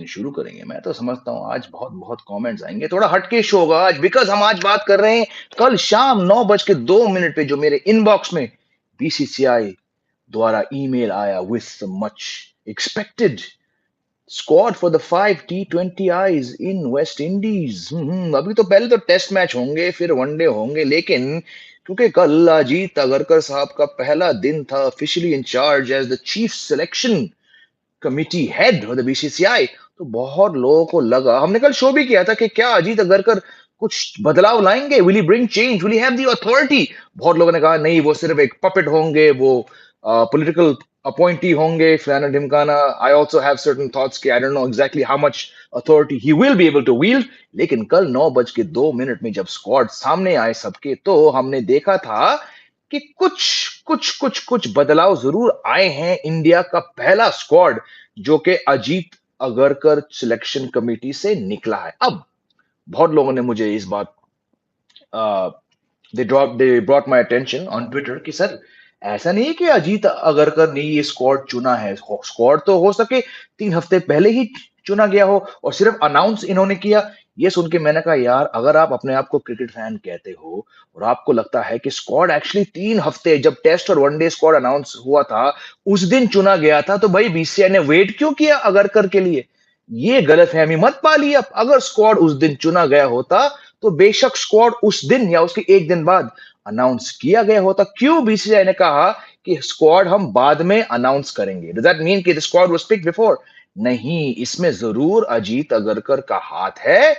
शुरू करेंगे। मैं तो समझता हूँ आज बहुत बहुत कमेंट्स आएंगे, थोड़ा हटके शो होगा आज, बिकॉज हम आज बात कर रहे हैं कल शाम 9:02 पे जो मेरे इनबॉक्स में बीसीसीआई द्वारा ईमेल आया with much expected squad for the 5 T20Is in West Indies. अभी तो पहले तो टेस्ट मैच होंगे, फिर वनडे होंगे, लेकिन क्योंकि कल अजीत अगरकर साहब का पहला दिन था officially in charge as the chief selection committee head of the BCCI, तो बहुत लोगों को लगा, हमने कल शो भी किया था कि क्या अजीत अगरकर कुछ बदलाव लाएंगे, will he bring change, will he have the authority. बहुत लोगों ने कहा नहीं, वो सिर्फ एक पपेट होंगे, वो पॉलिटिकल अपॉइंटी होंगे, फलाना ढिमकाना। I also have certain thoughts कि I don't know exactly how much authority he will be able to wield। लेकिन कल 9:02 में जब स्क्वाड सामने आए सबके, तो हमने देखा था कि कुछ बदलाव जरूर आए हैं। इंडिया का पहला स्क्वाड जो कि अजीत अगरकर सिलेक्शन कमेटी से निकला है। अब बहुत लोगों ने मुझे इस बात they brought my attention on Twitter कि सर ऐसा नहीं है कि अजीत अगरकर ने ये स्क्वाड चुना है, स्क्वाड तो हो सके 3 हफ्ते पहले ही चुना गया हो और सिर्फ अनाउंस इन्होंने किया। ये सुन के मैंने कहा यार, अगर आप अपने आप को क्रिकेट फैन कहते हो और आपको लगता है कि स्क्वाड एक्चुअली 3 हफ्ते, जब टेस्ट और वनडे स्क्वाड अनाउंस हुआ था उस दिन चुना गया था, तो भाई बीसीसीआई ने वेट क्यों किया अगरकर के लिए? ये गलतफहमी मत पालिए। अब अगर स्क्वाड उस दिन चुना गया होता तो बेशक स्क्वाड उस दिन या उसके एक दिन बाद अनाउंस किया गया होता। क्यों बीसीसीआई ने कहा कि स्क्वाड हम बाद में अनाउंस करेंगे? डज दैट मीन कि the squad was picked before? नहीं, इसमें जरूर अजीत अगरकर का हाथ है।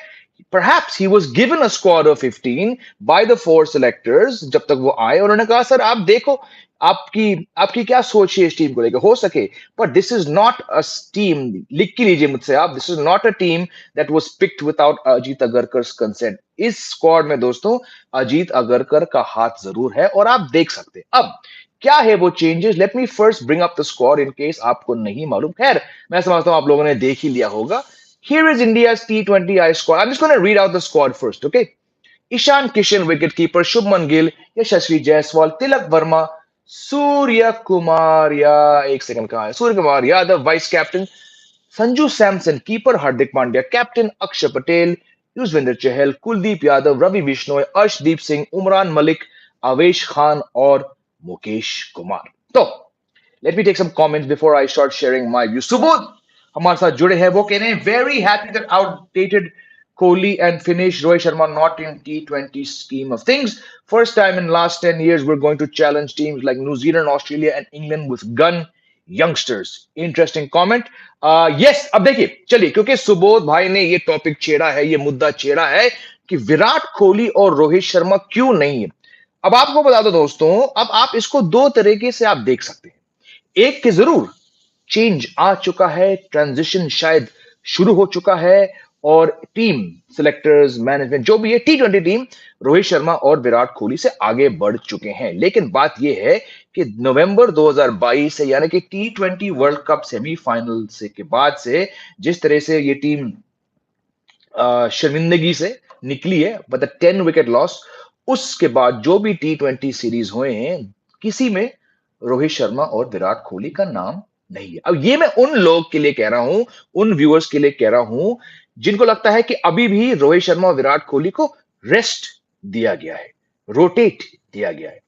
Perhaps he was given a squad of 15 by the 4 selectors जब तक वो आए, उन्होंने कहा सर आप देखो, आपकी आपकी क्या सोच है इस टीम को लेकर, हो सके। But this is not a team, लिख के लीजिए मुझसे आप, this is not a team that was picked without Ajit Agarkar consent. इस स्क्वाड में दोस्तों अजीत अगरकर का हाथ जरूर है और आप देख सकते हैं। अब क्या है वो changes? Let me first bring up the squad in case आपको नहीं मालूम। खैर, मैं समझता हूं आप लोगों ने देख ही लिया होगा। Here is India's T20I squad. I'm just going to read out the squad first, okay? Ishan Kishan, wicketkeeper. Shubman Gill, Yashasvi Jaiswal, Tilak Verma, Surya Kumar, एक सेकंड कहाँ है? Surya Kumar Yadav, vice captain Sanju Samson, keeper Hardik Pandya, captain Akshay Patel, Yuzvendra Chahal, Kuldeep Yadav, Ravi Bishnoi, Arshdeep Singh, Umran Malik, Avesh Khan और मुकेश कुमार। तो let me take some comments before I start sharing my view. Subodh हमारे साथ जुड़े हैं, वो कह रहे हैं very happy that outdated Kohli and finish Rohit Sharma not in T20 scheme of things. First time in last 10 years we're going to challenge teams like New Zealand, Australia and England with gun youngsters. Interesting comment. Yes, अब देखिए चलिए, क्योंकि सुबोध भाई ने ये topic छेड़ा है, ये मुद्दा छेड़ा है कि विराट कोहली और रोहित शर्मा क्यों नहीं है। अब आपको बता दो दोस्तों, अब आप इसको दो तरीके से आप देख सकते हैं। एक के जरूर चेंज आ चुका है, ट्रांजिशन शायद शुरू हो चुका है और टीम सिलेक्टर्स मैनेजमेंट जो भी है, T20 टीम रोहित शर्मा और विराट कोहली से आगे बढ़ चुके हैं। लेकिन बात यह है कि नवंबर 2022 से, यानी कि T20 वर्ल्ड कप सेमीफाइनल से के बाद से जिस तरह से ये टीम शर्मिंदगी से निकली है, बट 10 विकेट लॉस, उसके बाद जो भी T20 सीरीज हुए हैं किसी में रोहित शर्मा और विराट कोहली का नाम नहीं है। अब ये मैं उन लोग के लिए कह रहा हूं, उन व्यूअर्स के लिए कह रहा हूं जिनको लगता है कि अभी भी रोहित शर्मा और विराट कोहली को रेस्ट दिया गया है, रोटेट दिया गया है।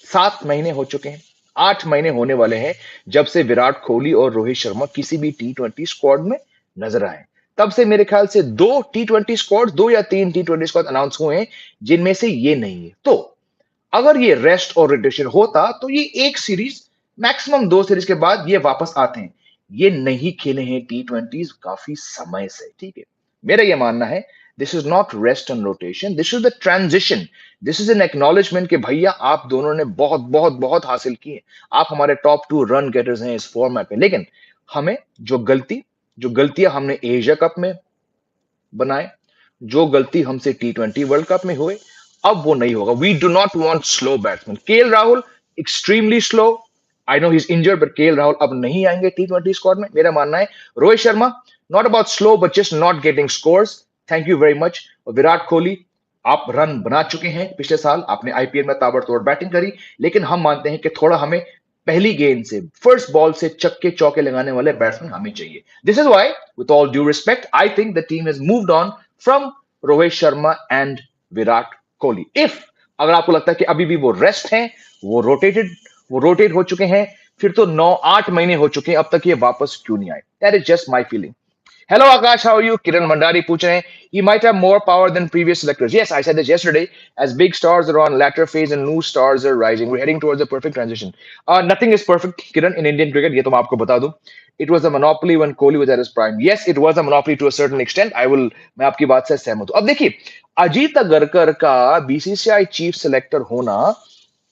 7 महीने हो चुके हैं, 8 महीने होने वाले हैं जब से विराट कोहली और रोहित शर्मा किसी भी T20 स्क्वाड में नजर आए। तब से मेरे ख्याल से 2 T20 स्क्वाड, 2 या 3 T20 स्क्वाड अनाउंस हुए हैं, जिनमें से ये नहीं है। तो अगर ये रेस्ट और रोटेशन होता तो ये एक सीरीज, मैक्सिमम 2 सीरीज के बाद ये वापस आते हैं। ये नहीं खेले हैं T20 काफी समय से, ठीक है। मेरा ये मानना है this is not rest and rotation, this is the transition, this is an acknowledgement कि भैया आप दोनों ने बहुत बहुत बहुत हासिल की है, आप हमारे टॉप 2 रन गेटर्स हैं इस फॉर्मेट में। लेकिन हमें जो गलतियां हमने एशिया कप में बनाए, जो गलती हमसे T20 वर्ल्ड कप में हुए, अब वो नहीं होगा। We do not want slow batsman. KL Rahul extremely slow, I know he is injured, but KL Rahul अब नहीं आएंगे T20 स्क्वाड में, मेरा मानना है। Rohit Sharma not about slow but just not getting scores, thank you very much. और विराट कोहली, आप रन बना चुके हैं, पिछले साल आपने आईपीएल में ताबड़तोड़ बैटिंग करी, लेकिन हम मानते हैं कि थोड़ा हमें पहली गेंद से फर्स्ट बॉल से छक्के चौके लगाने वाले बैट्समैन हमें चाहिए. This is why with all due respect I think the team has moved on from Rohit Sharma and Virat Kohli. If अगर आपको लगता है कि अभी भी वो रेस्ट हैं, वो रोटेट हो चुके हैं, फिर तो 9-8 महीने हो चुके हैं, अब तक ये वापस क्यों नहीं आए? That is just my feeling. Hello Akash, how are you? Kiran Mandari पूछ रहे हैं. He might have more power than previous selectors. Yes, I said this yesterday. As big stars are on latter phase and new stars are rising, we're heading towards a perfect transition. Nothing is perfect, Kiran, in Indian cricket. ये तो मैं आपको बता दूं. It was a monopoly when Kohli was at his prime. Yes, it was a monopoly to a certain extent. मैं आपकी बात से सहमत हूं. अब देखिए, अजीत अगरकर का बीसीसीआई चीफ सेलेक्टर होना,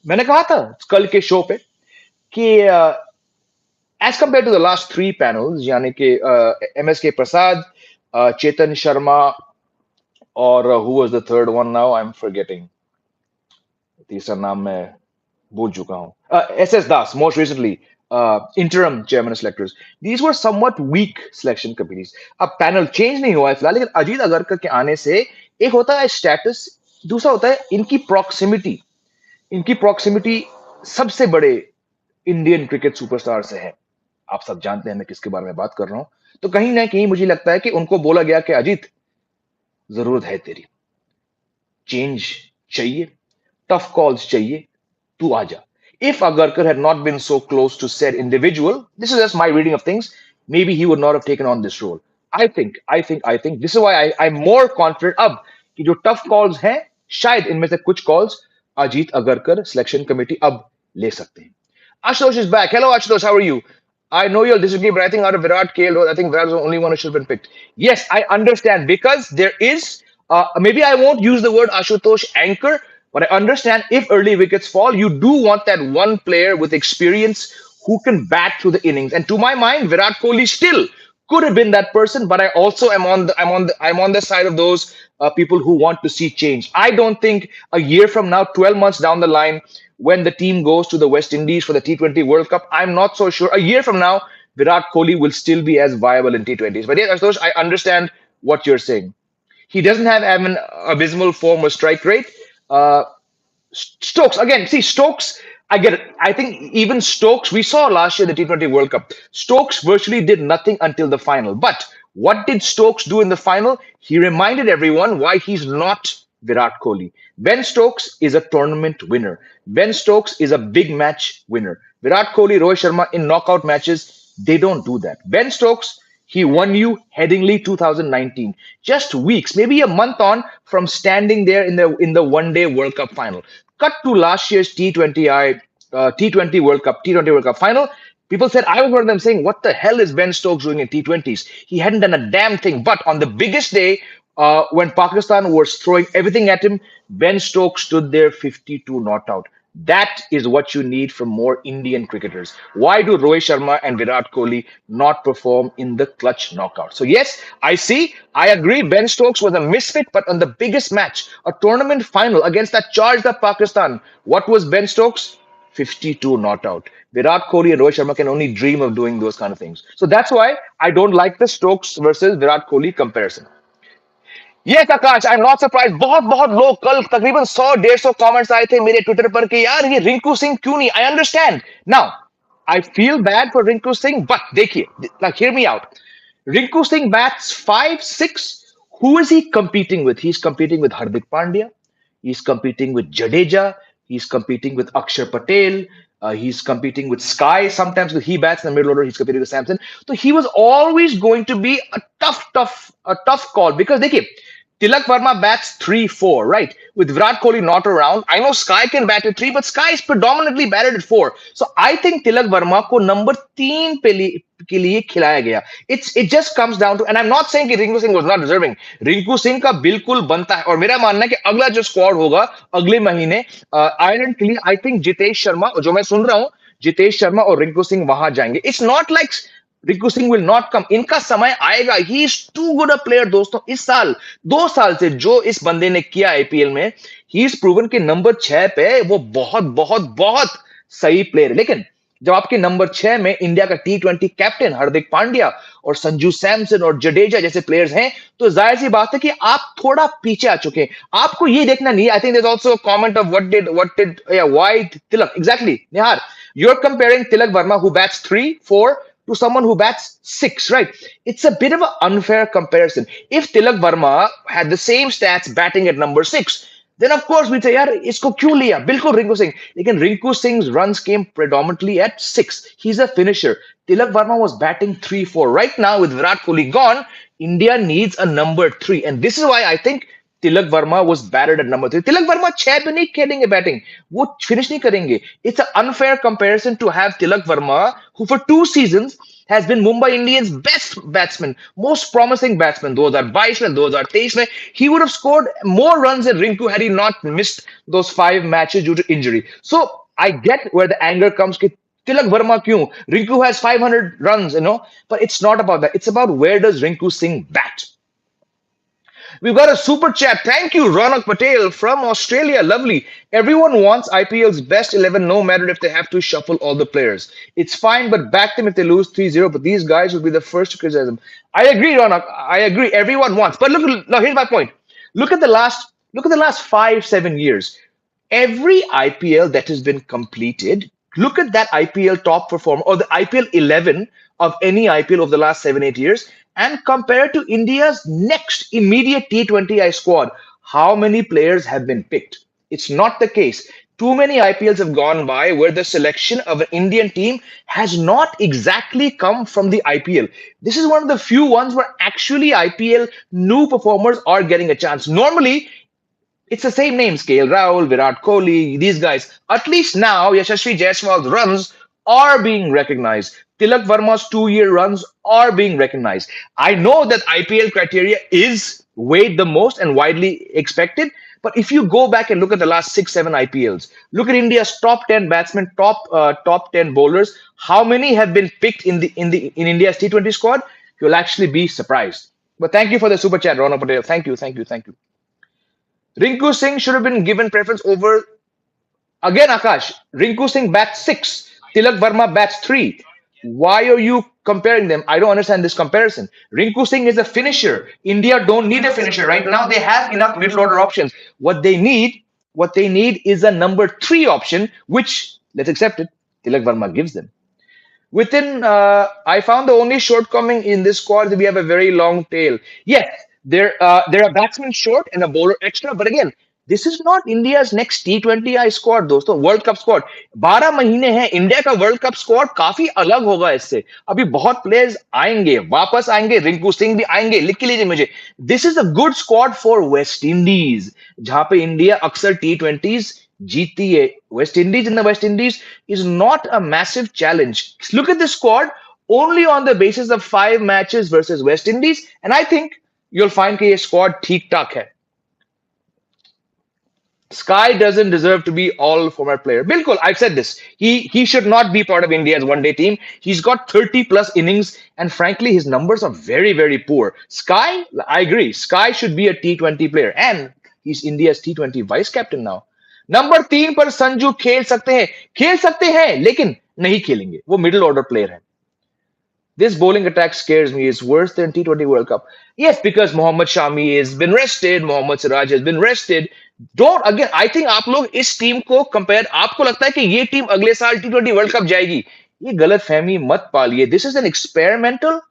मैंने कहा था कल के शो पे कि as compared to the last three panels, यानी कि MSK Prasad, Chetan Sharma, और who was the third one now? I'm forgetting. तीसरा नाम मैं भूल चुका हूं. SS Das, most recently, interim chairman selectors. These were somewhat weak selection committees. अब पैनल चेंज नहीं हुआ है फिलहाल, लेकिन अजीत अगरकर के आने से एक होता है स्टेटस, दूसरा होता है इनकी प्रॉक्सिमिटी सबसे बड़े इंडियन क्रिकेट सुपरस्टार से है. आप सब जानते हैं मैं किसके बारे में बात कर रहा हूं. तो कहीं ना कहीं मुझे लगता है कि उनको बोला गया कि अजीत, जरूरत है तेरी, चेंज चाहिए, टफ कॉल्स चाहिए, तू आ जा. If Agarkar had not been so close to said individual, this is just my reading of things, maybe he would not have taken on this role. I think this is why I'm more confident अब कि जो tough calls हैं, शायद इनमें से कुछ calls Ajit Agarkar selection committee अब ले सकते हैं. Ashutosh is back. Hello, Ashutosh. How are you? I know you'll disagree, but I think out of Virat, KL, I think Virat is the only one who should have been picked. Yes, I understand because there is, maybe I won't use the word Ashutosh anchor, but I understand if early wickets fall, you do want that one player with experience who can bat through the innings. And to my mind, Virat Kohli still could have been that person, but I also I'm on the side of those people who want to see change. I don't think a year from now, 12 months down the line, when the team goes to the West Indies for the T20 World Cup, I'm not so sure. A year from now, Virat Kohli will still be as viable in T20s. But yes, Ashutosh, I understand what you're saying. He doesn't have an abysmal form or strike rate. Uh, Stokes, again, see, Stokes, I get it. I think even Stokes, we saw last year the T20 World Cup. Stokes virtually did nothing until the final. But what did Stokes do in the final? He reminded everyone why he's not Virat Kohli. Ben Stokes is a tournament winner. Ben Stokes is a big match winner. Virat Kohli, Rohit Sharma in knockout matches, they don't do that. Ben Stokes, he won you Headingley 2019. Just weeks, maybe a month on from standing there in the one-day World Cup final. Cut to last year's T20 World Cup final. People said, I was one of them saying, what the hell is Ben Stokes doing in T20s? He hadn't done a damn thing. But on the biggest day, when Pakistan was throwing everything at him, Ben Stokes stood there 52 not out. That is what you need from more Indian cricketers. Why do Rohit Sharma and Virat Kohli not perform in the clutch knockout? So yes, I agree, Ben Stokes was a misfit, but on the biggest match, a tournament final against that charged up Pakistan, what was Ben Stokes? 52 not out. Virat Kohli and Rohit Sharma can only dream of doing those kind of things. So that's why I don't like the Stokes versus Virat Kohli comparison. ये आकाश, I am not surprise. बहुत बहुत लोग कल तकरीबन 100-150 comments आए थे मेरे Twitter पर कि यार ये रिंकू सिंह क्यों नहीं. I understand now. I feel bad for Rinku Singh, but देखिए, like hear me out. Rinku Singh bats 5-6. Who is he competing with? He's competing with Hardik Pandya. He's competing with Jadeja. He's competing with Akshar Patel. He's competing with Sky. Sometimes he bats in the middle order. He's competing with Samson. So he was always going to be a tough call because देखिए, Tilak Verma bats 3-4, right? With Virat Kohli not around, I know Sky can bat at 3, but Sky is predominantly batted at 4. So I think Tilak Verma को number 3 के लिए खिलाया गया. It just comes down to, and I'm not saying कि Rinku Singh was not deserving. Rinku Singh का बिल्कुल बनता है, और मेरा मानना है कि अगला जो स्क्वाड होगा अगले महीने आयरलैंड के लिए, I think जितेश शर्मा, जो मैं सुन रहा हूँ, जितेश शर्मा और रिंकू सिंह वहां जाएंगे. It's not like Rinku Singh will not come. इनका समय आएगा. He is too good a player दोस्तों. इस साल 2 साल से जो इस बंदे ने किया आईपीएल में, ही इज प्रूवन के नंबर 6 पे वो बहुत बहुत बहुत सही प्लेयर. लेकिन जब आपके नंबर 6 में इंडिया का T20 कैप्टन हार्दिक पांड्या और संजू सैमसन और जडेजा जैसे प्लेयर्स हैं, तो जाहिर सी बात है कि आप थोड़ा पीछे आ चुके हैं। आपको ये देखना नहीं है। I think there is also a comment of what did या why Tilak exactly Nihar, you are comparing Tilak Varma who bats 3 4 to someone who bats 6, right? It's a bit of an unfair comparison. If Tilak Verma had the same stats batting at number 6, then of course we say यार इसको क्यों लिया, बिल्कुल रिंकू सिंह, लेकिन Rinku Singh runs came predominantly at 6. He's a finisher. Tilak Verma was batting 3 4. Right now with Virat Kohli gone, India needs a number 3, and this is why I think Tilak Varma was batted at number 3. Tilak Varma 6 पे नहीं खेलेंगे batting, वो finish नहीं करेंगे. It's an unfair comparison to have Tilak Verma, who for 2 seasons has been Mumbai Indians' best batsman, most promising batsman. 2022 में, 2023 में, he would have scored more runs than Rinku had he not missed those 5 matches due to injury. So I get where the anger comes. कि Tilak Verma क्यों? Rinku has 500 runs, but it's not about that. It's about where does Rinku Singh bat. We've got a super chat. Thank you, Ronak Patel from Australia. Lovely. Everyone wants IPL's best 11, no matter if they have to shuffle all the players. It's fine, but back them if they lose 3-0. But these guys will be the first to criticize them. I agree, Ronak. I agree. Everyone wants. But look, now here's my point. Look at the last 5-7 years. Every IPL that has been completed, look at that IPL top performer or the IPL 11 of any IPL of the last 7-8 years and compare it to India's next immediate T20I squad. How many players have been picked? It's not the case. Too many IPLs have gone by where the selection of an Indian team has not exactly come from the IPL. This is one of the few ones where actually IPL new performers are getting a chance. Normally, it's the same names, KL Rahul, Virat Kohli, these guys. At least now, Yashasvi Jaiswal's runs are being recognized. Tilak Verma's 2 year runs are being recognized. I know that IPL criteria is weighed the most and widely expected, but if you go back and look at the last 6, 7 IPLs, look at India's top 10 batsmen, top 10 bowlers. How many have been picked in India's T20 squad? You'll actually be surprised. But thank you for the super chat, Rona Patel. Thank you, thank you, thank you. Rinku Singh should have been given preference over. Again, Akash, Rinku Singh bats 6, Tilak Verma bats 3. Why are you comparing them? I don't understand this comparison. Rinku Singh is a finisher. India don't need a finisher right now. They have enough middle order options. What they need is a number 3 option, which, let's accept it, Tilak Verma gives them. I found the only shortcoming in this squad that we have a very long tail. Yes, there are batsmen short and a bowler extra, but again, this is not India's next T20I squad, दोस्तों. World cup squad 12 महीने हैं. India का world cup squad काफी अलग होगा इससे. अभी बहुत प्लेयर्स आएंगे, वापस आएंगे. रिंकू सिंह भी आएंगे. लिख के लीजिए मुझे. This is a good squad for West Indies, जहां पे इंडिया अक्सर T20s जीतती है. West Indies in the West Indies is not a massive challenge. Look at this squad only on the basis of 5 matches versus West Indies, and I think you'll find कि ये squad ठीक ठाक है. Sky doesn't deserve to be all format player. Bilkul, I've said this. He should not be part of India's one-day team. He's got 30 plus innings, and frankly, his numbers are very, very poor. Sky, I agree. Sky should be a T20 player, and he's India's T20 vice captain now. Number 3 पर संजू खेल सकते हैं लेकिन नहीं खेलेंगे. वो middle order player है. This bowling attack scares me. It's worse than T20 World Cup. Yes, because Mohammad Shami has been rested, Mohammad Siraj has been rested. Don't again. I think आप लोग इस टीम को compare, आपको लगता है कि ये टीम अगले साल T20 वर्ल्ड कप जाएगी. ये गलत फहमी मत पालिए. This is an experimental,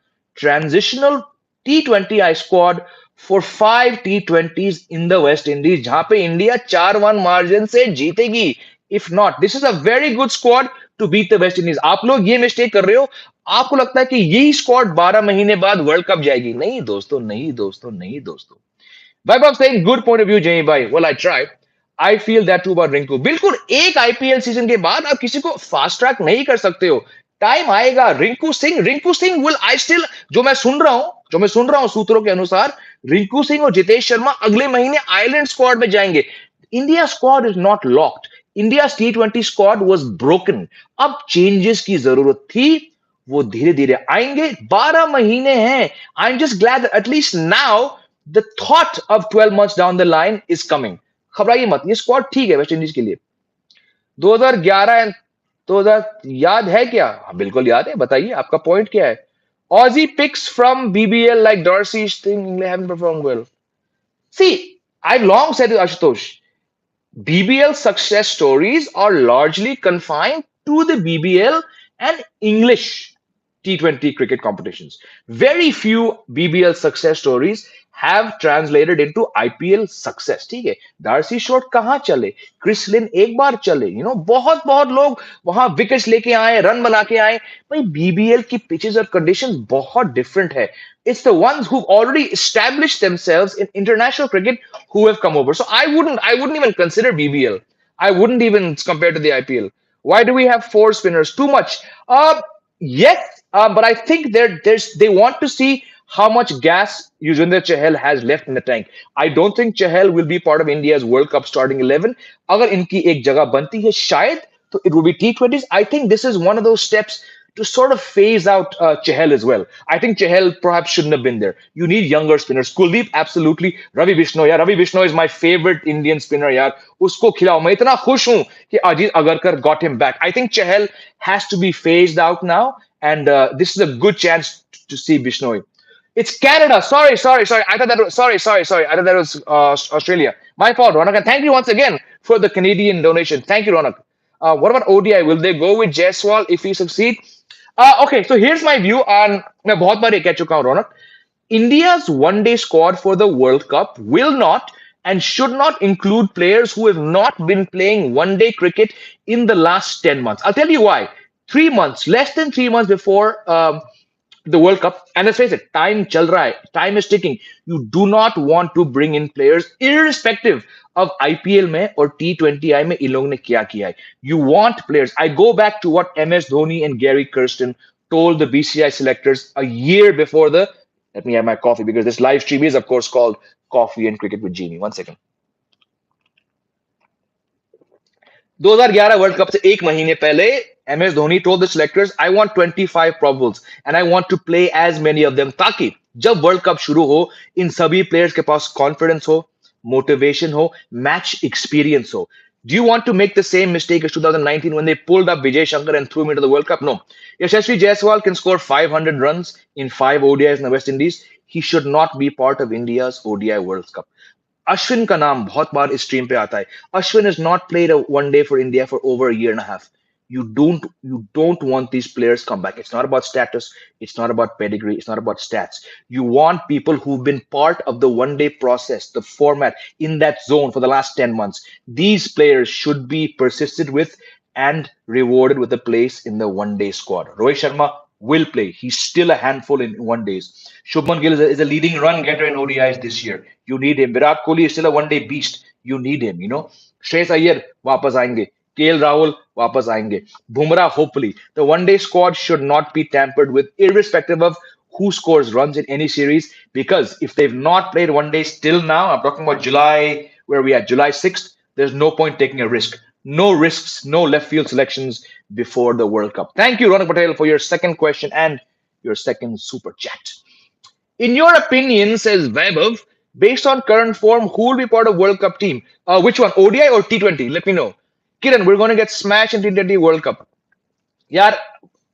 transitional T20I squad for 5 T20s in the West Indies, जहां पे इंडिया 4-1 मार्जिन से जीतेगी. If not, this is a very good squad to beat the West Indies. आप लोग ये मिस्टेक कर रहे हो. आपको लगता है कि यही स्क्वाड 12 महीने बाद वर्ल्ड कप जाएगी. नहीं दोस्तों, नहीं दोस्तों, नहीं दोस्तों. Vaibhav saying good point of view, Jimmy bhai. Well, I tried. I feel that too about Rinku. बिल्कुल एक आईपीएल सीजन के बाद आप किसी को फास्ट ट्रैक नहीं कर सकते हो. टाइम आएगा. Rinku Singh will I still, जो मैं सुन रहा हूं सूत्रों के अनुसार, रिंकू सिंह और जितेश शर्मा अगले महीने आयरलैंड स्क्वाड में जाएंगे. India squad is not locked. India T20 squad was broken. अब चेंजेस की जरूरत थी. वो धीरे धीरे आएंगे. 12 महीने हैं. I am just glad that at least now the thought of 12 months down the line is coming. घबराइए मत. ये स्क्वाड ठीक है वेस्ट इंडीज के लिए. 2011 तो याद है क्या? हाँ, बिल्कुल याद है, बताइए आपका पॉइंट क्या है? Aussie picks from BBL like Darcy's thing haven't performed well. See, I've long said it, Ashutosh. BBL success stories are largely confined to the BBL and English T20 cricket competitions. Very few BBL success stories have translated into IPL success. ठीक है, Darcy shot कहाँ चले, Chris Lynn एक बार चले, बहुत बहुत लोग वहां विकेट्स लेके आए, रन बना के आए। भाई बीबीएल की पिचेस और कंडीशंस बहुत डिफरेंट है। It's the ones who've already established themselves in international cricket who have come over. So I wouldn't even consider BBL. I wouldn't even compare to the IPL. Why do we have four spinners? Too much. Yes, but I think they want to see how much gas Yuzvendra Chahal has left in the tank. I don't think Chahal will be part of India's World Cup starting 11. अगर इनकी एक जगह बनती है शायद, तो it will be T20s. I think this is one of those steps to sort of phase out Chahal as well. I think Chahal perhaps shouldn't have been there. You need younger spinners. Kuldeep, absolutely. Ravi Bishnoi, yeah, Ravi Bishnoi is my favorite Indian spinner, yaar. Usko khilao. मैं इतना खुश हूं कि Ajit Agarkar got him back. I think Chahal has to be phased out now, and this is a good chance to see Bishnoi. It's Canada. Sorry. I thought that was sorry. I thought that was Australia. My fault, Ronak. And thank you once again for the Canadian donation. Thank you, Ronak. What about ODI? Will they go with Jaiswal if he succeed? Okay, so here's my view on. मैं बहुत बार ये कह चुका हूँ, रौनक. India's one-day squad for the World Cup will not and should not include players who have not been playing one-day cricket in the last 10 months. I'll tell you why. 3 months, less than 3 months before the World Cup, and let's face it, time chal raha hai, time is ticking. You do not want to bring in players irrespective of IPL में और T20I में इन लोगों ने क्या किया है. You want players. I go back to what MS Dhoni and Gary Kirsten told the BCCI selectors a year before the. Let me have my coffee because this live stream is, of course, called Coffee and Cricket with Genie. 1 second. 2011 world cup से एक महीने पहले MS Dhoni told the selectors, I want 25 probables and I want to play as many of them, ताकि जब world cup शुरू हो इन सभी players के पास कॉन्फिडेंस हो, motivation ho, match experience ho. Do you want to make the same mistake as 2019 when they pulled up Vijay Shankar and threw him into the World Cup? No. Yashasvi Jaiswal can score 500 runs in 5 ODIs in the West Indies. He should not be part of India's ODI World Cup. Ashwin का नाम बहुत बार इस stream पे आता है. Ashwin has not played a one day for India for over a year and a half. You don't want these players come back. It's not about status. It's not about pedigree. It's not about stats. You want people who've been part of the one day process, the format in that zone for the last 10 months. These players should be persisted with and rewarded with a place in the one day squad. Rohit Sharma will play. He's still a handful in one days. Shubman Gill is a leading run getter in ODIs this year. You need him. Virat Kohli is still a one day beast. You need him. Shreyas Iyer वापस आएंगे. KL Rahul वापस आएंगे. Bumrah hopefully. The one day squad should not be tampered with, irrespective of who scores runs in any series. Because if they've not played one day still now, I'm talking about July, where we at July 6th. There's no point taking a risk. No risks, no left field selections before the World Cup. Thank you, Ronak Patel, for your second question and your second super chat. In your opinion, says Vaibhav, based on current form, who will be part of World Cup team? Which one, ODI or T20? Let me know. Kiran, we're going to get smashed in T20 World Cup. Yeah,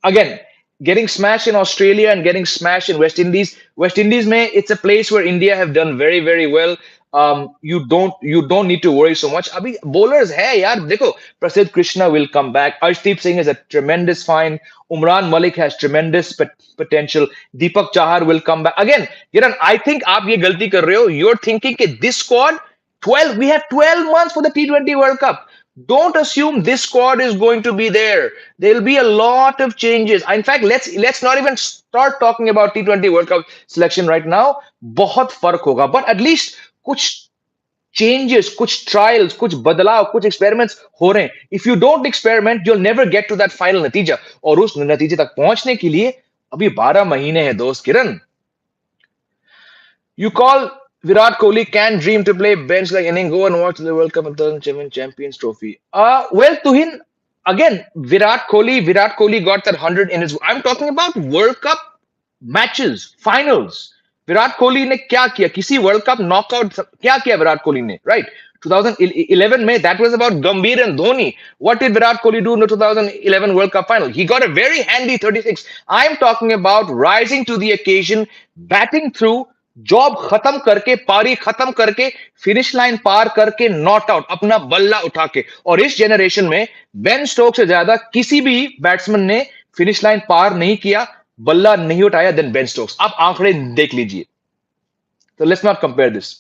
again, getting smashed in Australia and getting smashed in West Indies. West Indies, it's a place where India have done very, very well. You don't need to worry so much. Abhi bowlers hai yaar. Dekho, Prasidh Krishna will come back. Arshdeep Singh is a tremendous find. Umran Malik has tremendous potential. Deepak Chahar will come back. Again, Kiran, I think aap ye galti kar rahe ho. You're thinking that this squad, we have 12 months for the T20 World Cup. Don't assume this squad is going to be there. There'll be a lot of changes. In fact, let's not even start talking about T20 World Cup selection right now. बहुत फर्क होगा. But at least कुछ changes, कुछ trials, कुछ बदलाव, कुछ experiments हो रहे हैं. If you don't experiment, you'll never get to that final नतीजा. और उस नतीजे तक पहुंचने के लिए अभी 12 महीने हैं दोस्त किरण. You call Virat Kohli can dream to play bench like inning, go and watch the World Cup and win Champions Trophy. Well, Tuhin, again, Virat Kohli got that 100 in his. I'm talking about World Cup matches, finals. Virat Kohli ने क्या किया किसी world cup knockout क्या किया विराट कोहली ने right 2011 May, that was about Gambhir and Dhoni. What did Virat Kohli do in the 2011 World Cup final? He got a very handy 36. I'm talking about rising to the occasion, batting through, job खत्म करके, पारी खत्म करके, finish line पार करके, not out, अपना बल्ला उठा के। और इस जनरेशन में बेन स्टोक से ज्यादा किसी भी बैट्समैन ने फिनिश लाइन पार नहीं किया, बल्ला नहीं उठाया देन बेन स्टोक्स। आप आंकड़े देख लीजिए। तो let's not compare this.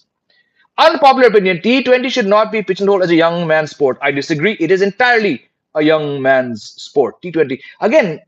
Unpopular opinion: T20 should not be pigeonholed as a young man's sport. I disagree. It is entirely a young man's sport. T20. Again,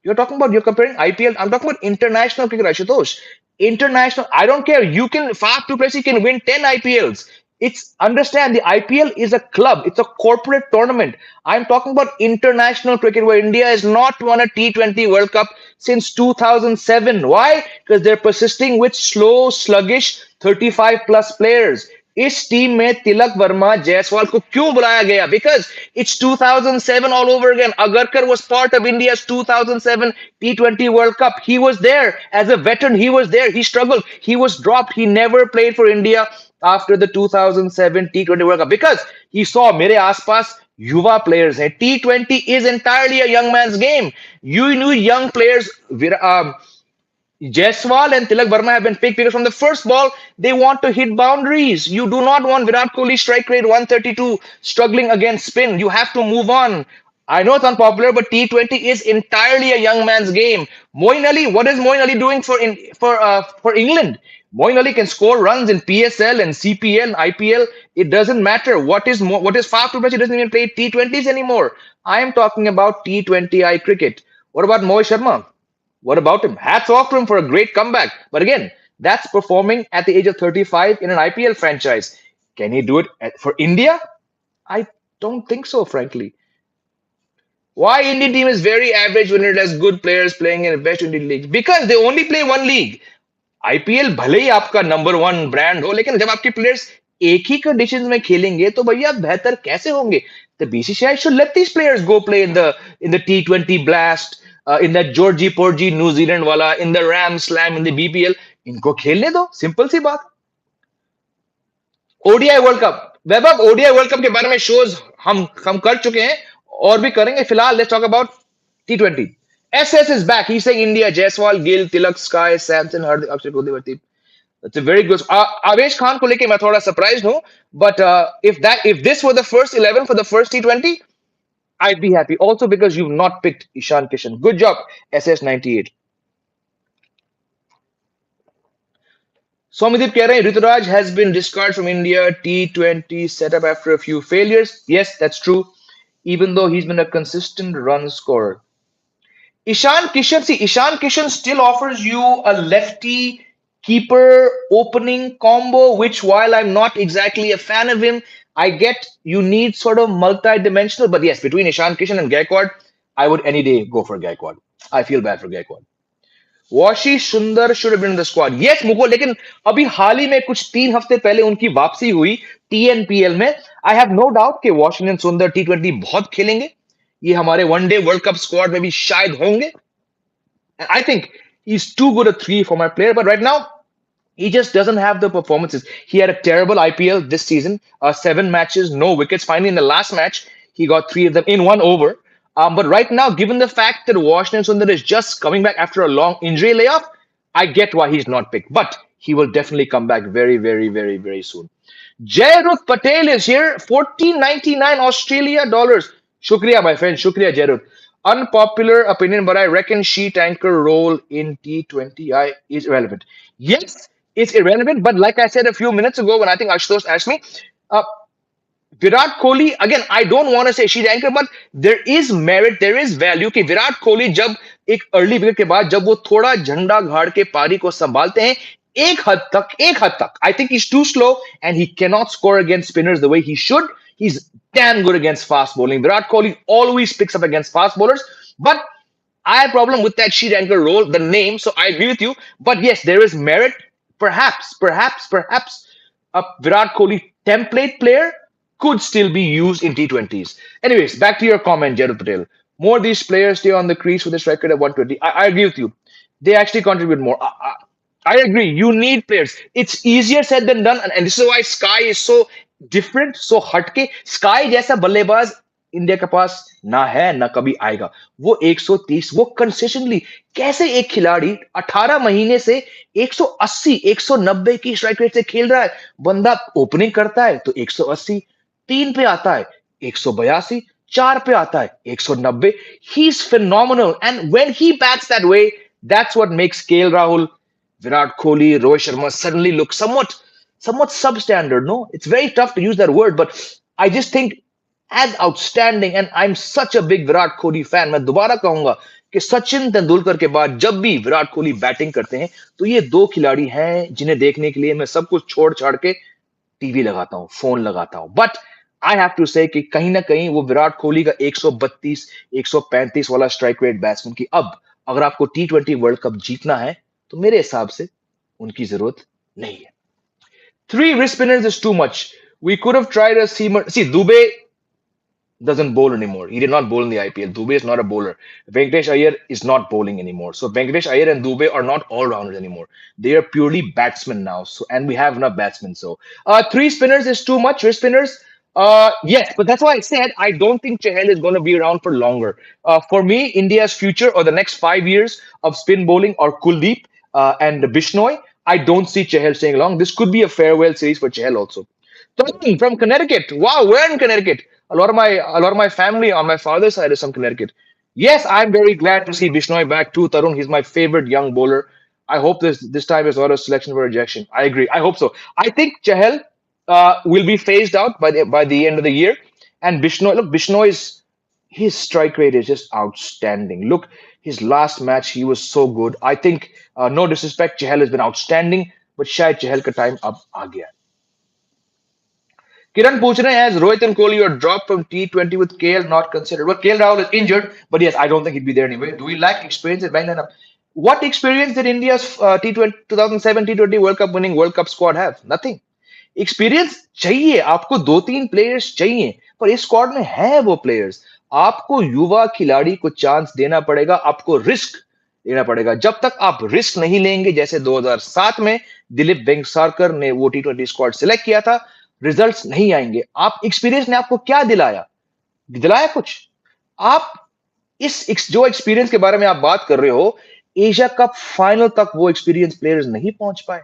you're comparing IPL. I'm talking about international cricket, Ashutosh. International, I don't care. You can, Faf du Plessis can win 10 IPLs. It's, understand, the IPL is a club, it's a corporate tournament. I'm talking about international cricket where India has not won a T20 World Cup since 2007. Why? Because they're persisting with slow, sluggish 35 plus players. इस team में तिलक वर्मा जायसवाल को क्यों बुलाया गया? Because it's 2007 all over again. Agarkar was part of India's 2007 T20 World Cup. He was there as a veteran. He was there. He struggled. He was dropped. He never played for India after the 2007 T20 World Cup because he saw मेरे आसपास युवा players हैं. T20 is entirely a young man's game. You need young players. Jaiswal and Tilak Verma have been picked because from the first ball, they want to hit boundaries. You do not want Virat Kohli strike rate 132 struggling against spin. You have to move on. I know it's unpopular, but T20 is entirely a young man's game. Moeen Ali, what is Moeen Ali doing for England? Moeen Ali can score runs in PSL and CPL and IPL. It doesn't matter. What is Faf du Plessis? He doesn't even play T20s anymore. I am talking about T20I cricket. What about Mohit Sharma? What about him? Hats off to him for a great comeback. But again, that's performing at the age of 35 in an IPL franchise. Can he do it for India? I don't think so, frankly. Why Indian team is very average when it has good players playing in West Indian league? Because they only play one league. IPL भले ही आपका number one brand हो, लेकिन जब आपके players एक ही conditions में खेलेंगे तो भैया बेहतर कैसे होंगे? The BCCI should let these players go play in the T20 Blast, in that Georgie Porgy New Zealand वाला, in the Ram Slam, in the BPL. इनको खेलने दो, सिंपल सी बात। ओडीआई वर्ल्ड कप, वैभव ओडीआई वर्ल्ड कप के बारे में shows हम कर चुके हैं और भी करेंगे। फिलहाल let's talk about T20. SS is back. He's saying India: Jaiswal, Gill, Tilak, Sky, Samson, Hardik, Akshay, Kuldeep, Hardeep. That's a very good. Avesh Khan को लेके मैं थोड़ा surprised हूँ, but if this were the first 11 for the first T20, I'd be happy. Also because you've not picked Ishan Kishan. Good job, SS98. Somideep कह रहे हैं Rituraj has been discarded from India T20 setup after a few failures. Yes, that's true. Even though he's been a consistent run scorer. Ishan Kishan still offers you a lefty keeper opening combo, which while I'm not exactly a fan of him, I get you need sort of multi-dimensional. But yes, between Ishan Kishan and Gaikwad, I would any day go for Gaikwad. I feel bad for Gaikwad. Washi Sundar should have been in the squad. Yes, मुको लेकिन अभी हाल ही में कुछ 3 हफ्ते पहले उनकी वापसी हुई TNPL में. I have no doubt कि Washington Sundar T20 बहुत खेलेंगे. ये हमारे वनडे वर्ल्ड कप स्क्वाड में भी शायद होंगे. I think he's too good a 3 for my player, but right now he just doesn't have the performances. He had a terrible IPL this season. 7 matches, no wickets. Finally, in the last match, he got 3 of them in 1 over. But right now, given the fact that Washington Sundar is just coming back after a long injury layoff, I get why he's not picked. But he will definitely come back very, very, very, very soon. Jayrut Patel is here. 14.99 Australia dollars. Shukriya, my friend. Shukriya, Jayrut. Unpopular opinion, but I reckon sheet anchor role in T20I is irrelevant. Yes, it's irrelevant, but like I said a few minutes ago when I think Ashutosh asked me, Virat Kohli, again, I don't want to say sheet anchor, but there is merit, there is value कि विराट कोहली जब एक early wicket के बाद जब वो थोड़ा झंडा गाड़ के पारी को संभालते हैं एक हद तक I think he's too slow and he cannot score against spinners the way he should. He's damn good against fast bowling. Virat Kohli always picks up against fast bowlers, but I have a problem with that sheet anchor role, the name, so I agree with you. But yes, there is merit. Perhaps a Virat Kohli template player could still be used in T20s. Anyways, back to your comment, Jared Patel. More of these players stay on the crease with a strike rate of 120. I agree with you. They actually contribute more. I agree. You need players. It's easier said than done. And this is why Sky is so different, so हटके, Sky जैसा बल्लेबाज India के पास ना है ना कभी आएगा। वो 130, वो कंसिस्टेंटली, कैसे एक खिलाड़ी 18 महीने से 180 190 की स्ट्राइक रेट से खेल रहा है। बंदा ओपनिंग करता है तो 180, 3 पे आता है 182, 4 पे आता है 190। He is phenomenal and when he bats that way, that's what makes KL Rahul, Virat Kohli, Rohit Sharma suddenly look somewhat substandard. No, it's very tough to use that word, but I just think as outstanding. And I'm such a big Virat Kohli fan. मैं दोबारा कहूंगा कि सचिन तेंदुलकर के बाद जब भी Virat Kohli batting करते हैं तो ये दो खिलाड़ी हैं जिन्हें देखने के लिए मैं सब कुछ छोड़ छाड़ के टीवी लगाता हूँ, फोन लगाता हूँ। बट आई हैव टू से कि कहीं ना कहीं वो विराट कोहली का 132 135 वाला स्ट्राइक रेट बैट्समैन की अब अगर आपको T20 वर्ल्ड कप जीतना है तो मेरे हिसाब से उनकी जरूरत नहीं है। Three wrist spinners is too much. We could have tried a seamer. See, Dubey doesn't bowl anymore. He did not bowl in the IPL. Dubey is not a bowler. Venkatesh Iyer is not bowling anymore. So Venkatesh Iyer and Dubey are not all rounders anymore. They are purely batsmen now. So and we have enough batsmen. So three spinners is too much. Wrist spinners. Yes, but that's why I said I don't think Chahal is going to be around for longer. For me, India's future or the next 5 years of spin bowling are Kuldeep and Bishnoi. I don't see Chahal staying long. This could be a farewell series for Chahal also. Tony from Connecticut. Wow, we're in Connecticut. A lot of my family on my father's side is from Connecticut. Yes, I'm very glad to see Bishnoi back too. Tarun, he's my favorite young bowler. I hope this time is not a selection for rejection. I agree. I hope so. I think Chahal will be phased out by the end of the year. And Bishnoi, look, Bishnoi is his strike rate is just outstanding. Look, his last match, he was so good. I think, no disrespect, Chahal has been outstanding, but शायद Chahal का time अब आ गया है। Kiran पूछ रहे हैं, as Rohit and Kohli are dropped from T20 with KL not considered. Well, KL Rahul is injured, but yes, I don't think he'd be there anyway. Do we lack experience at back lineup? What experience did India's T20 2007 T20 World Cup winning World Cup squad have? Nothing. Experience चाहिए आपको, दो तीन players चाहिए, पर इस squad में है वो प्लेयर्स। आपको युवा खिलाड़ी को चांस देना पड़ेगा, आपको रिस्क लेना पड़ेगा। जब तक आप रिस्क नहीं लेंगे, जैसे 2007 में दिलीप वेंगसरकर ने वो T20 स्क्वाड सिलेक्ट किया था, रिजल्ट्स नहीं आएंगे। आप एक्सपीरियंस ने आपको क्या दिलाया? दिलाया कुछ? आप जो एक्सपीरियंस के बारे में आप बात कर रहे हो, एशिया कप फाइनल तक वो एक्सपीरियंस प्लेयर्स नहीं पहुंच पाए।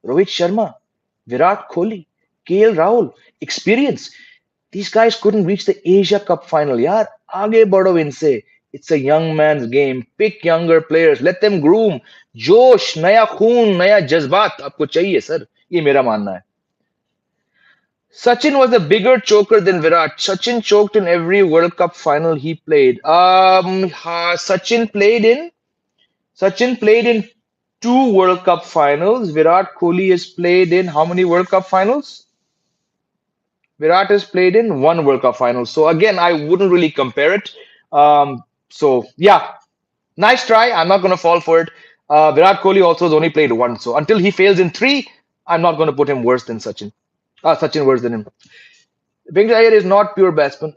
Rohit Sharma, Virat Kohli, KL Rahul, experience. These guys couldn't reach the Asia Cup final. यार आगे बढ़ो इनसे. It's a young man's game. Pick younger players. Let them groom. जोश, नया खून, नया जज्बात आपको चाहिए सर. ये मेरा मानना है. Sachin was a bigger choker than Virat. Sachin choked in every World Cup final he played. Sachin played in two World Cup finals. Virat Kohli has played in how many World Cup finals? Virat has played in one World Cup final. So again, I wouldn't really compare it. So yeah, nice try. I'm not going to fall for it. Virat Kohli also has only played one. So until he fails in three, I'm not going to put him worse than Sachin. Sachin worse than him. Venkat Iyer is not pure batsman.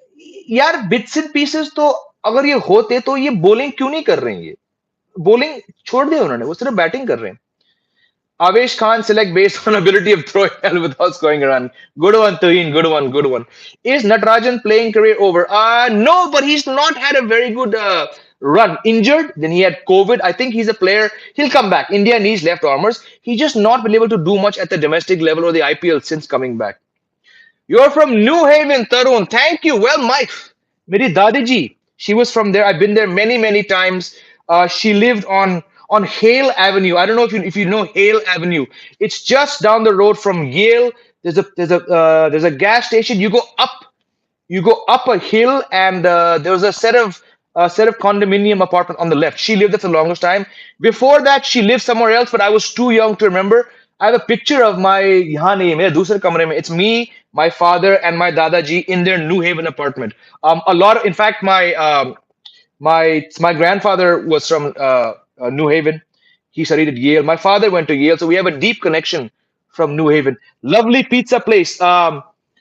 यार bits and pieces तो अगर ये होते तो ये bowling क्यों नहीं कर रहे हैं? ये बॉलिंग छोड़ दी उन्होंने, वो सिर्फ बैटिंग कर रहे हैं। Avesh Khan select based on ability of throwing hell without scoring a run. Good one, Tuhin. Good one. Good one. Is Natarajan playing career over? No, but he's not had a very good run. Injured, then he had COVID. I think he's a player. He'll come back. India needs left armers. He's just not been able to do much at the domestic level or the IPL since coming back. You're from New Haven, Tarun. Thank you. Well, Mike, Meri Dadiji, she was from there. I've been there many, many times. She lived on Hale Avenue. I don't know if you know Hale Avenue. It's just down the road from Yale. There's a gas station. You go up a hill, and there was a set of condominium apartment on the left. She lived there for the longest time. Before that, she lived somewhere else, but I was too young to remember. I have a picture of my यहाँ नहीं मेरे दूसरे कमरे में. It's me, my father, and my Dadaji in their New Haven apartment. In fact, my grandfather was from New Haven. He studied at Yale. My father went to Yale, so we have a deep connection from New Haven. Lovely pizza place.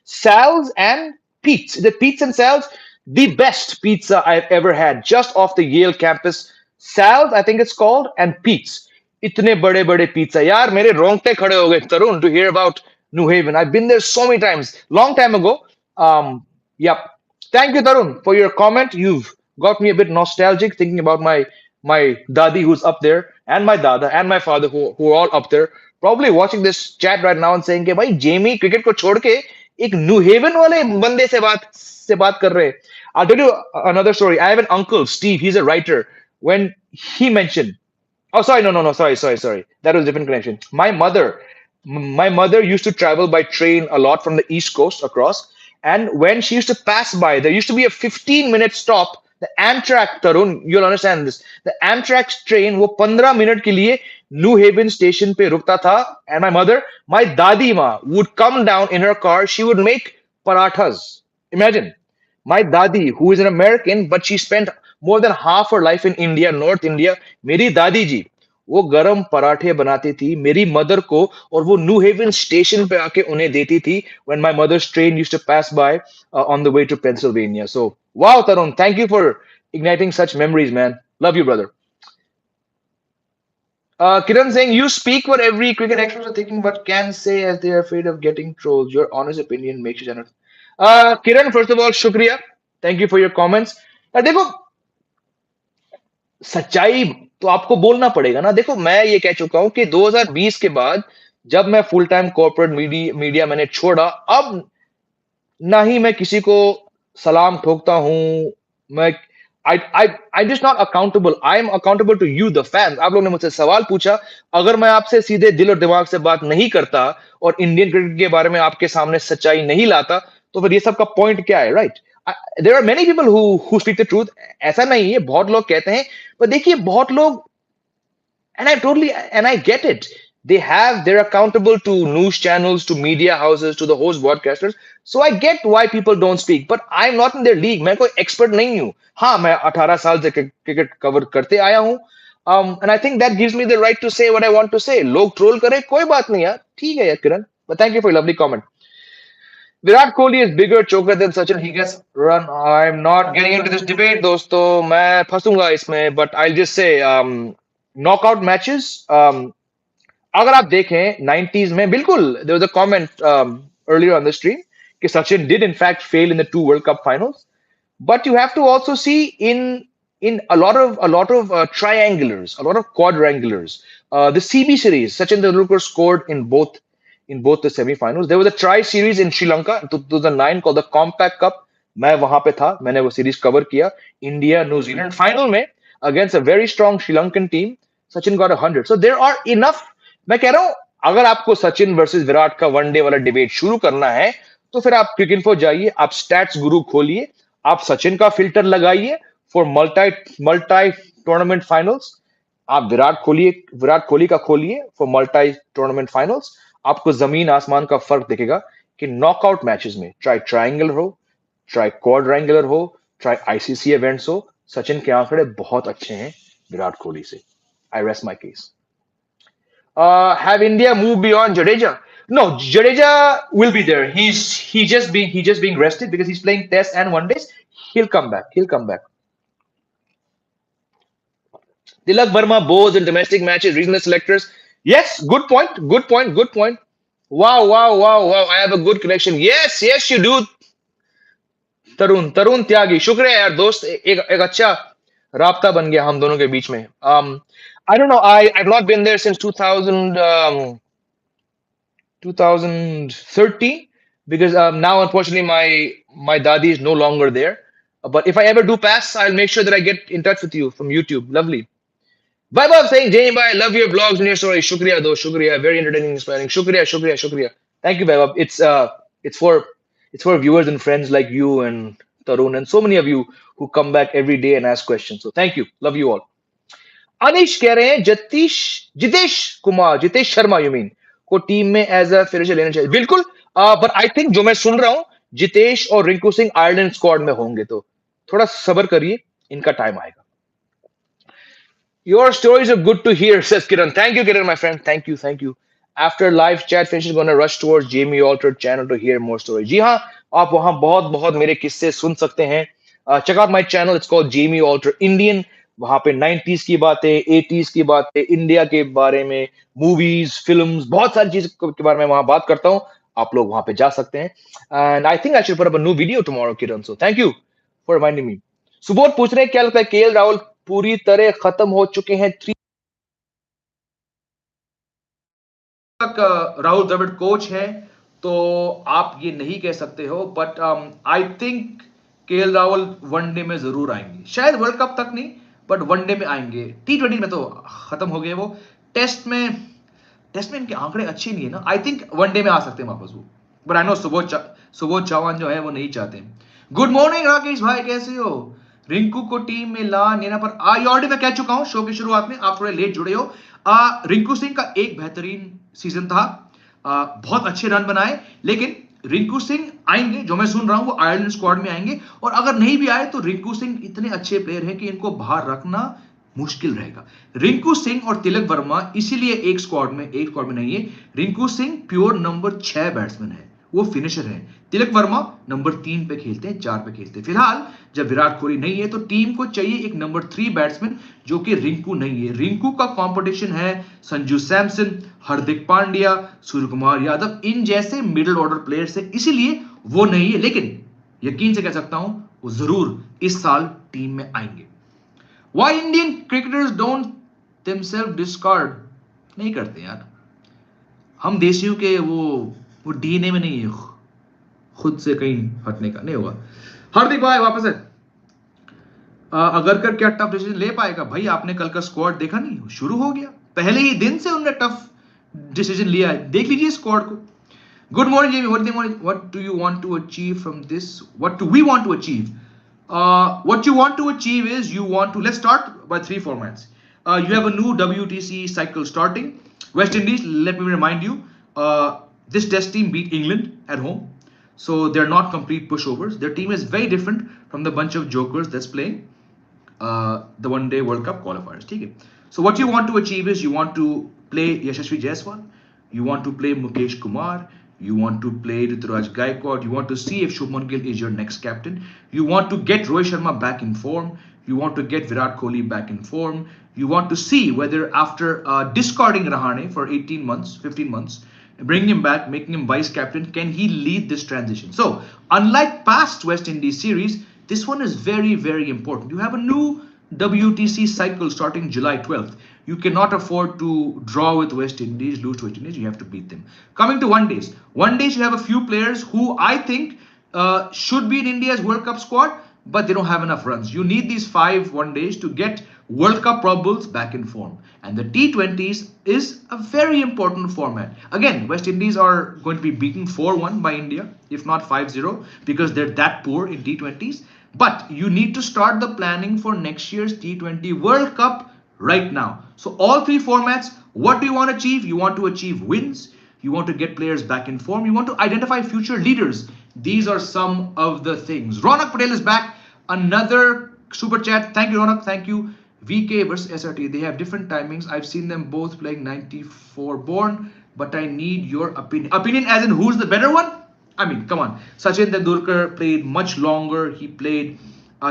Sal's and Pete's. The Pete's and Sal's, the best pizza I've ever had, just off the Yale campus. Sal's, I think it's called, and Pete's. इतने बड़े बड़े pizza यार मेरे रोंगटे खड़े हो गए तरुण to hear about New Haven. I've been there so many times, long time ago. Yep. Thank you, Tarun, for your comment. You've got me a bit nostalgic thinking about my dadi who's up there, and my dada and my father who are all up there, probably watching this chat right now and saying कि भाई Jamie cricket को छोड़ के एक new haven वाले बंदे से बात कर रहे हैं. I'll tell you another story. I have an uncle, Steve. He's a writer. When he mentioned, oh, sorry, no, no, no, sorry. That was a different connection. My mother used to travel by train a lot from the East Coast across. And when she used to pass by, there used to be a 15-minute stop. The Amtrak, Tarun, you'll understand this. The Amtrak train, वो 15 minute के लिए New Haven station पे रुकता था. And my mother, my dadi ma, would come down in her car. She would make parathas. Imagine. My dadi, who is an American, but she spent more than half her life in India, North India. मेरी दादी जी वो गरम पराठे बनाती थी मेरी mother को और वो न्यू हेवन स्टेशन पे आके उन्हें देती थी when my mother's train used to pass by on the way to Pennsylvania. So wow, Tarun, thank you for igniting such memories, man. Love you, brother. Kiran saying you speak what every cricket experts are thinking, but can say as they are afraid of getting trolls. Your honest opinion makes you generous. Kiran, first of all, shukriya. Thank you for your comments. देखो सच्चाई तो आपको बोलना पड़ेगा ना. देखो मैं ये कह चुका हूं कि 2020 के बाद जब मैं फुल टाइम कॉर्पोरेट मीडिया मैंने छोड़ा, अब ना ही मैं किसी को सलाम ठोकता हूं. मैं I just not accountable. I am accountable to you the fans. आप लोगों ने मुझसे सवाल पूछा, अगर मैं आपसे सीधे दिल और दिमाग से बात नहीं करता और इंडियन क्रिकेट के बारे में आपके सामने सच्चाई नहीं लाता, तो फिर ये सब का पॉइंट क्या है, right? There are many people who speak the truth. ऐसा नहीं है, बहुत लोग कहते हैं, पर देखिए बहुत लोग, and I get it. They're accountable to news channels, to media houses, to the host broadcasters. So I get why people don't speak, but I'm not in their league. मैं कोई expert नहीं हूँ. हाँ, मैं 18 साल से क्रिकेट कवर करते आया हूँ. And I think that gives me the right to say what I want to say. लोग ट्रोल करें, कोई बात नहीं यार, ठीक है यार किरण. But thank you for your lovely comment. Virat Kohli is bigger choker than Sachin. He gets run. I'm not getting into this debate, दोस्तों. मैं फंसूंगा इसमें, but I'll just say knockout matches. अगर आप देखें 90s में, बिल्कुल there was a comment earlier on the stream कि Sachin did in fact fail in the two World Cup finals, but you have to also see in a lot of triangulars, a lot of quadrangulars. The CB series, Sachin Tendulkar scored in both the semi-finals. There was a tri-series in Sri Lanka in 2009 called the Compact Cup. मैं वहां पे था, मैंने वो series cover किया. India New Zealand final में against a very strong Sri Lankan team, Sachin got 100. So there are enough. मैं कह रहा हूं, अगर आपको सचिन वर्सेस विराट का वनडे वाला डिबेट शुरू करना है, तो फिर आप क्रिकइन्फो जाइए, आप स्टैट्स गुरु खोलिए, आप सचिन का फिल्टर लगाइए फॉर मल्टी टूर्नामेंट फाइनल्स. आप विराट कोहली का खोलिए फॉर मल्टी टूर्नामेंट फाइनल्स. आपको जमीन आसमान का फर्क दिखेगा कि नॉकआउट मैचेस में, चाहे ट्रायंगुलर हो, चाहे क्वाड्रेंगुलर हो, चाहे आईसीसी इवेंट्स हो, सचिन के आंकड़े बहुत अच्छे हैं विराट कोहली से. आई rest my case. Have India moved beyond Jadeja? No, Jadeja will be there. He's just being rested because he's playing tests and one days. He'll come back. Tilak Verma bows in domestic matches, regional selectors. Yes, good point. Wow. I have a good connection. Yes, you do. तरुण त्यागी, शुक्रिया यार दोस्त. एक अच्छा राब्ता बन गया हम दोनों के बीच में. I don't know. I've not been there since 2013 because now unfortunately my dadi is no longer there. But if I ever do pass, I'll make sure that I get in touch with you from YouTube. Lovely. Bye saying Jane bye. Love your vlogs and your stories. Shukriya though. Shukriya. Very entertaining, inspiring. Shukriya. Thank you, Vaibhav. It's for viewers and friends like you and Tarun and so many of you who come back every day and ask questions. So thank you. Love you all. अनिश कह रहे हैं Jitesh Sharma you mean को team में as a finisher लेना चाहिए. बिल्कुल. But I think जो मैं सुन रहा हूं, जितेश और रिंकू सिंह आयरलैंड स्क्वाड में होंगे, तो थोड़ा सब्र करिए, इनका टाइम आएगा. Your stories are good to hear, says Kiran. Thank you, Kiran, my friend. Thank you. After live chat finishes, going to rush towards Jamie Altered channel to hear more stories. जी हाँ, आप वहां बहुत मेरे किस्से सुन सकते हैं. Check out my channel. It's called Jamie Altered Indian. वहां पे 90s की बातें, 80s की बातें, इंडिया के बारे में, मूवीज, फिल्म्स, बहुत सारी चीज के बारे में वहां बात करता हूं. आप लोग वहां पे जा सकते हैं। And I think I should put up a new video tomorrow Kiran, so thank you for reminding me. Subodh पूछ रहे हैं क्या लगता है केएल राहुल पूरी तरह खत्म हो चुके हैं तक राहुल द्रविड़ कोच है तो आप ये नहीं कह सकते हो, but I think KL Rahul one day में जरूर आएंगे, शायद वर्ल्ड कप तक नहीं बट वनडे में आएंगे। T20 में तो खत्म हो गए वो। टेस्ट में इनके आंकड़े अच्छे नहीं है ना, आई थिंक वनडे में आ सकते हैं वापस वो, but I know Subodh Chauhan जो है वो नहीं चाहते। गुड मॉर्निंग राकेश भाई, कैसे हो? रिंकू को टीम में ला लेना पर ये ऑलरेडी मैं कह चुका हूं शो की शुरुआत में, आप थोड़े लेट जुड़े हो। रिंकू सिंह का एक बेहतरीन सीजन था, बहुत अच्छे रन बनाए, लेकिन रिंकू सिंह आएंगे, जो मैं सुन रहा हूं वो आयरलैंड स्क्वाड में आएंगे, और अगर नहीं भी आए तो रिंकू सिंह इतने अच्छे प्लेयर हैं कि इनको बाहर रखना मुश्किल रहेगा। रिंकू सिंह और तिलक वर्मा इसीलिए एक स्क्वाड में नहीं है। Rinku Singh pure number 6 batsman है, वो फिनिशर है। तिलक वर्मा नंबर 3 पे खेलते हैं, 4 पे खेलते हैं। फिलहाल जब विराट कोहली नहीं है तो टीम को चाहिए एक नंबर 3 बैट्समैन, जो कि रिंकू नहीं है। रिंकू का कंपटीशन है संजू सैमसन, हार्दिक पांड्या, सूर्य कुमार यादव, इन जैसे मिडिल ऑर्डर प्लेयर से, इसीलिए वो नहीं है। लेकिन यकीन से कह सकता हूं वो जरूर इस साल टीम में आएंगे। Why Indian cricketers don't themselves discard? नहीं करते यार, हम देशियों के वो डीएनए में नहीं है खुद से कहीं हटने का, नहीं होगा। हार्दिक भाई वापस है। अगरकर क्या टफ डिसीजन ले पाएगा? भाई आपने कल का स्क्वाड देखा नहीं, शुरू हो गया पहले ही दिन से उन्होंने टफ डिसीजन लिया है, देख लीजिए स्क्वाड को। Good morning, Jamie. What do you want to achieve from this? What do we want to achieve? What you want to achieve is you want to, let's start by 3 formats. You have a new WTC cycle starting. West Indies, let me remind you, this test team beat England at home. So they're not complete pushovers. Their team is very different from the bunch of jokers that's playing the one day World Cup qualifiers. Okay? So what you want to achieve is you want to play Yashasvi Jaiswal, you want to play Mukesh Kumar, you want to play Ruturaj Gaikwad, you want to see if Shubman Gill is your next captain, you want to get Rohit Sharma back in form, you want to get Virat Kohli back in form, you want to see whether after discarding Rahane for 18 months, 15 months, bring him back, making him vice captain, can he lead this transition? So unlike past West Indies series, this one is very, very important. You have a new WTC cycle starting July 12th. You cannot afford to draw with West Indies, lose to West Indies. You have to beat them. Coming to one days. One days, you have a few players who I think should be in India's World Cup squad, but they don't have enough runs. You need these 5 one days to get World Cup probables back in form. And the T20s is a very important format. Again, West Indies are going to be beaten 4-1 by India, if not 5-0, because they're that poor in T20s. But you need to start the planning for next year's T20 World Cup right now. So all 3 formats, what do you want to achieve? You want to achieve wins. You want to get players back in form. You want to identify future leaders. These are some of the things. Ronak Patel is back. Another super chat. Thank you, Ronak. Thank you. VK versus SRT. They have different timings. I've seen them both playing 94 born, but I need your opinion. Opinion as in who's the better one? I mean, come on. Sachin Tendulkar played much longer. He played,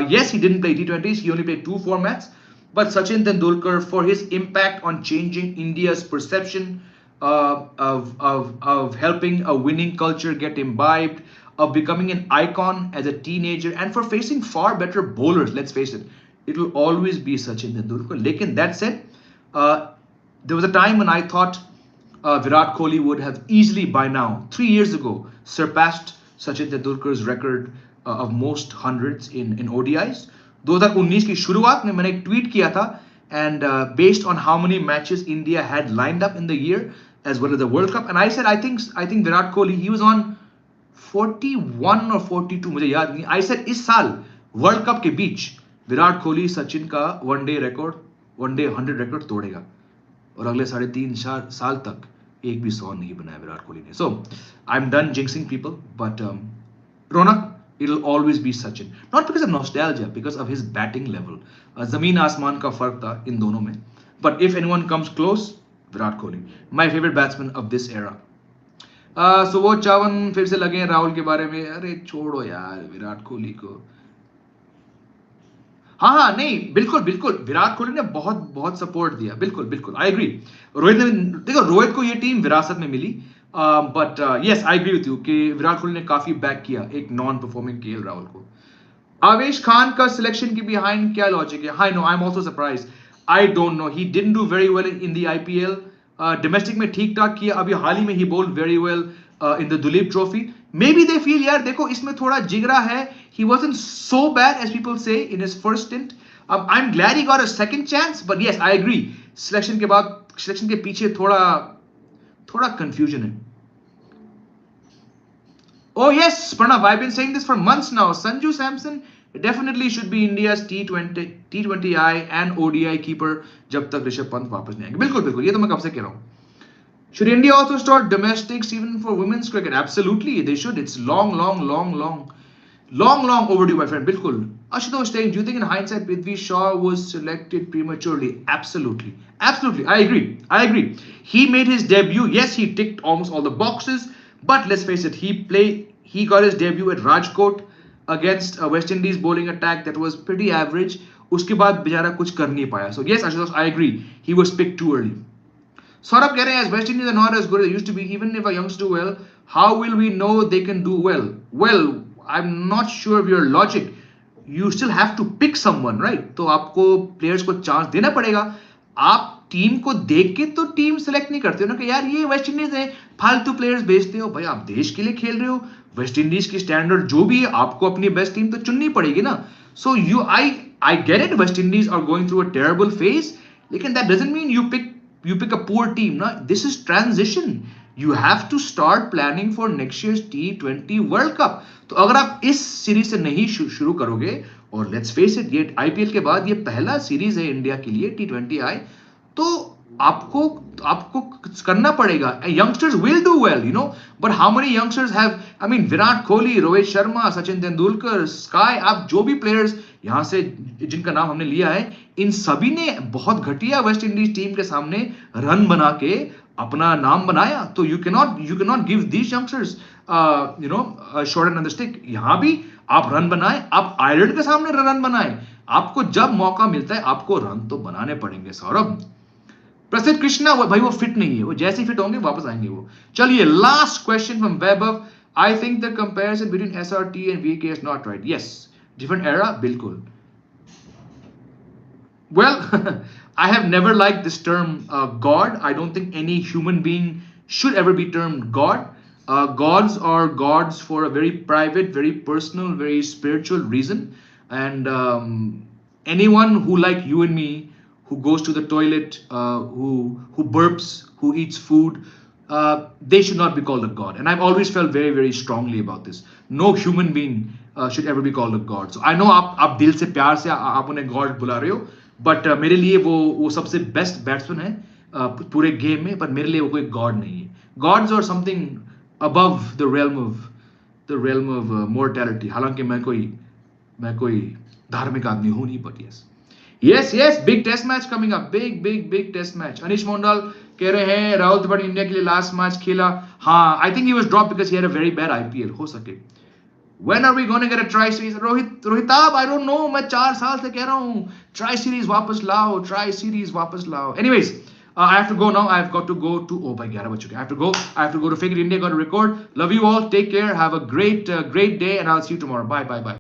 yes, he didn't play T20s. He only played 2 formats. But Sachin Tendulkar, for his impact on changing India's perception of helping a winning culture get imbibed, of becoming an icon as a teenager, and for facing far better bowlers, let's face it, it will always be Sachin Tendulkar. Lekin that said, there was a time when I thought Virat Kohli would have easily by now, 3 years ago, surpassed Sachin Tendulkar's record of most hundreds in ODIs. 2019 की शुरुआत में मैंने एक tweet किया था, and based on how many matches India had lined up in the year as well as the World Cup, and I said I think Virat Kohli, he was on 41 or 42, मुझे याद नहीं. I said इस साल world cup के बीच विराट कोहली सचिन का one day 100 record तोड़ेगा, और अगले 3.5 साल तक एक भी 100 नहीं बनाया विराट कोहली ने. So I'm done jinxing people, but Ronak, it'll always be Sachin, not because of nostalgia, because of his batting level. जमीन आसमान का फर्क था इन दोनों में, but if anyone comes close, Virat Kohli, my favorite batsman of this era. So वो चावन फिर से लगे राहुल के बारे में. अरे छोड़ो यार विराट कोहली को. हाँ हाँ नहीं बिल्कुल बिल्कुल विराट कोहली ने बहुत बहुत सपोर्ट दिया बिल्कुल बिल्कुल आई एग्री रोहित ने देखो रोहित को ये टीम विरासत में मिली but yes I agree with you कि विराट कोहली ने काफी बैक किया एक नॉन परफॉर्मिंग केएल राहुल को आवेश खान का सिलेक्शन के बिहाइंड क्या लॉजिक है I know I am also surprise I don't know he didn't do very well in the IPL domestic में ठीक ठाक किया अभी हाल ही में ही bowled very well in the Duleep trophy may be they feel यार देखो इसमें थोड़ा जिगरा है ही wasn't so bad as people say in his first stint I am glad he got a second chance but yes I agree selection के बाद selection के पीछे थोड़ा थोड़ा कंफ्यूजन है Oh yes, Pranav, I've been saying this for months now. Sanju Samson definitely should be India's T20I and ODI keeper जब तक ऋषभ पंत वापस नहीं आएंगे बिल्कुल बिल्कुल ये तो मैं कब से कह रहा हूँ Should India also start domestics even for women's cricket? Absolutely, they should. It's long overdue, my friend. Bilkul. Ashutosh saying, do you think in hindsight Prithvi Shaw was selected prematurely? Absolutely. Absolutely. I agree. He made his debut. Yes, he ticked almost all the boxes. But let's face it, he got his debut at Rajkot against a West Indies bowling attack that was pretty average. उसके बाद बेचारा कुछ कर नहीं पाया. So yes, Ashutosh, I agree. He was picked too early. Saurabh कह रहे हैं as West Indies are not as good as they used to be. Even if our youngsters do well, how will we know they can do well? Well, I'm not sure of your logic. You still have to pick someone, right? तो आपको players को chance देना पड़ेगा. आप team को देख के तो टीम सेलेक्ट नहीं करते हो ना कि यार ये वेस्ट इंडीज है फालतू प्लेयर्स भेजते हो भाई आप देश के लिए खेल रहे हो वेस्ट इंडीज की स्टैंडर्ड जो भी है आपको अपनी बेस्ट टीम तो चुननी पड़ेगी ना so you I get it West Indies are going through a terrible phase लेकिन that doesn't mean you pick a poor team na this is transition you have to start planning for next year's T20 World Cup तो अगर आप इस series से नहीं शुरू करोगे और लेट्स फेस इट ये आईपीएल के बाद ये पहला सीरीज है इंडिया के लिए T20I तो आपको आपको करना पड़ेगा youngsters will do well you know but how many youngsters have I mean Virat Kohli Rohit Sharma Sachin Tendulkar sky आप जो भी प्लेयर्स यहां से जिनका नाम हमने लिया है इन सभी ने बहुत घटिया वेस्ट इंडीज टीम के सामने रन बना के अपना नाम बनाया तो you can not give these youngsters you know short and on the stick यहां भी आप रन बनाए आप आयरलैंड के सामने रन बनाए आपको जब मौका मिलता है आपको रन तो बनाने पड़ेंगे सौरभ प्रसिद्ध कृष्णा भाई वो फिट नहीं है वो जैसे फिट होंगे वापस आएंगे वो चलिए last question from Vaibhav I think the comparison between SRT and VK is not right yes different era बिल्कुल well I have never liked this term god I don't think any human being should ever be termed god gods are gods for a very private very personal very spiritual reason and anyone who like you and me who goes to the toilet who burps who eats food they should not be called a god and I've always felt very very strongly about this no human being should ever be called a god so I know आप दिल से प्यार से आप उन्हें god बुला रहे हो बट मेरे लिए वो सबसे बेस्ट बैट्समैन है पूरे गेम में पर मेरे लिए वो कोई गॉड नहीं है गॉड्स और something above the realm of mortality हालांकि मैं कोई धार्मिक आदमी हूं नहीं but yes big test match coming up big test match अनिश मोंडाल कह रहे हैं राहुल त्रिपाठी इंडिया के लिए लास्ट मैच खेला हाँ I think he was drop because he had a very bad IPL हो सके When are we going to get a try series? Rohitab, I don't know. मैं 4 साल से कह रहा हूँ try series वापस लाओ. Anyways, I have to go now. I've got to go to oh भाई 11 बज चुके. I have to go to Figure India. Got to record. Love you all. Take care. Have a great day, and I'll see you tomorrow. Bye.